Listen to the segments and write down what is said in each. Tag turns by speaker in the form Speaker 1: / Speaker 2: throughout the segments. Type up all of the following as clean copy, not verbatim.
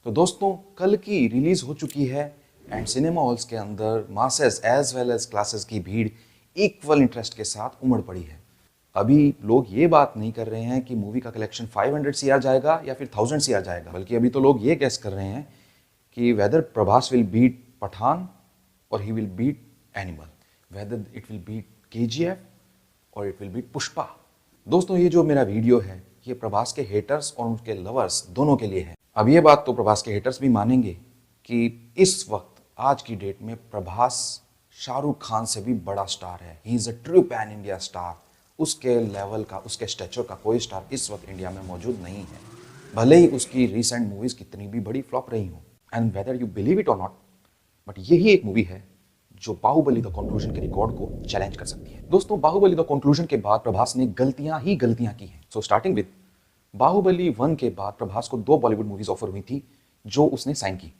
Speaker 1: तो दोस्तों कल की रिलीज हो चुकी है एंड सिनेमा हॉल्स के अंदर masses as well as classes की भीड़ इक्वल इंटरेस्ट के साथ उमड़ पड़ी है। अभी लोग ये बात नहीं कर रहे हैं कि मूवी का कलेक्शन 500 सीआर जाएगा या फिर 1000 सीआर जाएगा, बल्कि अभी तो लोग ये गेस कर रहे हैं कि whether Prabhas will beat Pathaan और he will beat Animal, whether it will beat KGF और इट विल बीट पुष्पा। दोस्तों ये जो मेरा वीडियो है ये प्रभास के हेटर्स और उनके लवर्स दोनों के लिए है। अब ये बात तो प्रभास के हेटर्स भी मानेंगे कि इस वक्त आज की डेट में प्रभास शाहरुख खान से भी बड़ा स्टार है। He is a true pan India star. उसके लेवल का, उसके स्टेचर का कोई स्टार इस वक्त इंडिया में मौजूद नहीं है, भले ही उसकी रिसेंट मूवीज कितनी भी बड़ी फ्लॉप रही हो। And whether you believe it और नॉट, बट यही एक मूवी है जो बाहुबली द कंक्लूजन के रिकॉर्ड को चैलेंज कर सकती है। दोस्तों बाहुबली द कंक्लूजन के बाद प्रभास ने गलतियां ही गलतियां की हैं। सो स्टार्टिंग विद बाहुबली 1 के बाद प्रभास को 2 बॉलीवुड मूवीज ऑफर हुई थी जो उसने साइन की।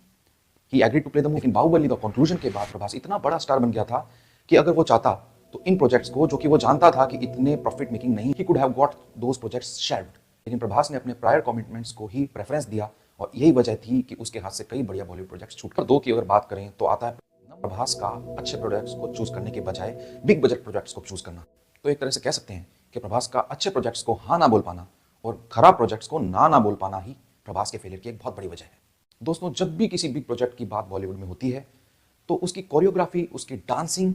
Speaker 1: He agreed to play the movie. लेकिन बाहुबली द कंक्लूजन के बाद प्रभास इतना बड़ा स्टार बन गया था कि अगर वो चाहता तो इन प्रोजेक्ट्स को, जो कि वो जानता था कि इतने प्रॉफिट मेकिंग नहीं, he could have got those projects shelved. लेकिन प्रभास ने अपने प्रायर कमिटमेंट्स को ही प्रेफरेंस दिया और यही वजह थी कि उसके हाथ से कई बढ़िया बॉलीवुड प्रोजेक्ट्स छूट गए। 2 की अगर बात करें तो आता है प्रभास का अच्छे प्रोजेक्ट्स को चूज करने के बजाय बिग बजट प्रोजेक्ट्स को चूज करना। तो एक तरह से कह सकते हैं कि प्रभास का अच्छे प्रोजेक्ट्स को हाँ ना बोल पाना और खराब प्रोजेक्ट्स को ना बोल पाना ही प्रभास के फेलियर की एक बहुत बड़ी वजह है। दोस्तों जब भी किसी बिग प्रोजेक्ट की बात बॉलीवुड में होती है तो उसकी कोरियोग्राफी, उसकी डांसिंग,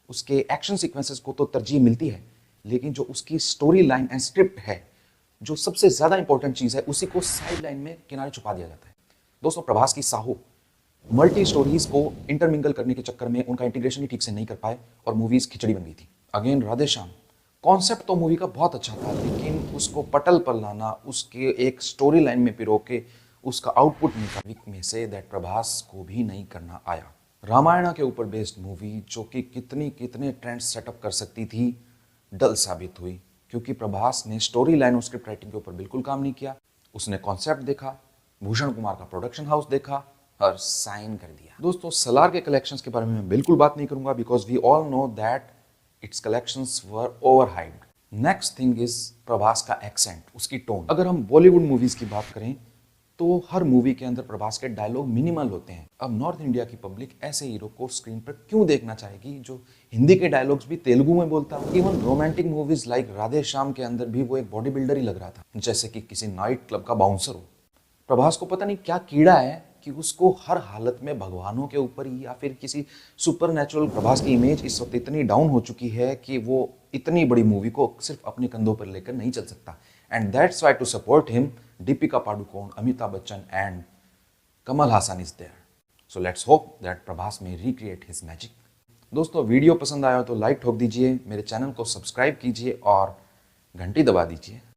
Speaker 1: उसके एक्शन सीक्वेंसेस को तो तरजीह मिलती है, लेकिन जो उसकी स्टोरी लाइन एंड स्क्रिप्ट है, जो सबसे ज्यादा इंपॉर्टेंट चीज है, उसी को साइड लाइन में किनारे छुपा दिया जाता है। दोस्तों प्रभास की साहो मल्टी स्टोरीज को इंटरमिंगल करने के चक्कर में उनका इंटीग्रेशन ही ठीक से नहीं कर पाए और मूवीज खिचड़ी बन गई थी। अगेन राधेश्याम कॉन्सेप्ट तो मूवी का बहुत अच्छा था, लेकिन उसको पटल पर लाना, उसके एक स्टोरी लाइन में पिरो के उसका आउटपुट निकालने में से दैट प्रभास को भी नहीं करना आया। रामायण के ऊपर बेस्ड मूवी जो कि कितने ट्रेंड्स सेटअप कर सकती थी, डल साबित हुई क्योंकि प्रभास ने स्टोरी लाइन और स्क्रिप्ट राइटिंग के ऊपर बिल्कुल काम नहीं किया। उसने कॉन्सेप्ट देखा, भूषण कुमार का प्रोडक्शन हाउस देखा और साइन कर दिया। दोस्तों सलार के कलेक्शंस के बारे में मैं बिल्कुल बात नहीं करूंगा because we all know that it's collections were overhyped. Next thing is Prabhas का एक्सेंट, उसकी टोन। अगर हम बॉलीवुड मूवीज की बात करें तो हर मूवी के अंदर प्रभास के डायलॉग मिनिमल होते हैं। अब नॉर्थ इंडिया की पब्लिक ऐसे हीरो को स्क्रीन पर क्यों देखना चाहेगी जो हिंदी के डायलॉग्स भी तेलुगु में बोलता है। Even romantic movies like Radhe Shyam के अंदर भी वो एक बॉडी बिल्डर ही लग रहा था, जैसे कि किसी नाइट क्लब का बाउंसर हो। प्रभास को पता नहीं क्या कीड़ा है कि उसको हर हालत में भगवानों के ऊपर या फिर किसी सुपर नेचुरल। प्रभास की इमेज इस वक्त इतनी डाउन हो चुकी है कि वो इतनी बड़ी मूवी को सिर्फ अपने कंधों पर लेकर नहीं चल सकता। And that's why to support him Deepika Padukone, Amitabh Bachchan and Kamal Haasan is there. So let's hope that Prabhas may recreate his magic. दोस्तों वीडियो पसंद आया तो लाइक ठोक दीजिए, मेरे चैनल को सब्सक्राइब कीजिए और घंटी दबा दीजिए।